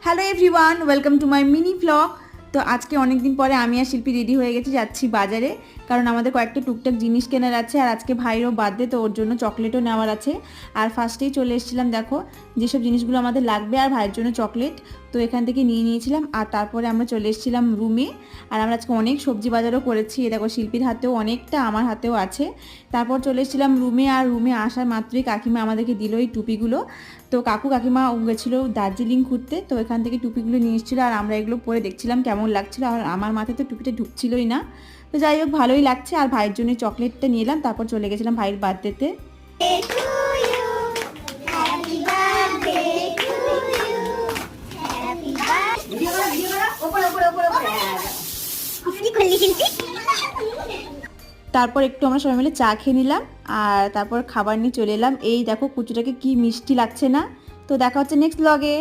Hello everyone, welcome to my mini blog. তো আজকে অনেক দিন পরে আমি আর শিল্পী রেডি হয়ে গেছি, যাচ্ছি বাজারে। কারণ আমাদের কয়েকটা টুকটাক জিনিস কেনার আছে, আর আজকে ভাইয়েরও বার্থডে, তো ওর জন্য চকলেটও নেওয়ার আছে। আর ফার্স্টেই চলে এসেছিলাম, দেখো যেসব জিনিসগুলো আমাদের লাগবে, আর ভাইয়ের জন্য চকলেট তো এখান থেকে নিয়ে নিয়েছিলাম। আর তারপরে আমরা চলে এসেছিলাম রুমে। আর আমরা আজকে অনেক সবজি বাজারও করেছি, এ দেখো শিল্পীর হাতেও অনেকটা, আমার হাতেও আছে। তারপর চলে এসেছিলাম রুমে, আর রুমে আসার মাত্রই কাকিমা আমাদেরকে দিল এই টুপিগুলো। তো কাকিমা গেছিলো দার্জিলিং ঘুরতে, তো এখান থেকে টুপিগুলো নিয়ে এসেছিলো, আর আমরা এগুলো পরে দেখছিলাম কেমন লাগছিলো। আর আমার মাথায় তো টুপিটা ঢুকছিলোই না। তো যাই হোক, ভালোই লাগছে। আর ভাইয়ের জন্য চকলেটটা নিয়ে এলাম, তারপর চলে গেছিলাম ভাইয়ের বার্থডেতে। তারপর একটু আমরা সবাই মিলে চা খেয়ে নিলাম, আর তারপর খাবার নিয়ে চলে এলাম। এই দেখো কুচুটাকে কি মিষ্টি লাগছে না। তো দেখা হচ্ছে নেক্সট ব্লগে।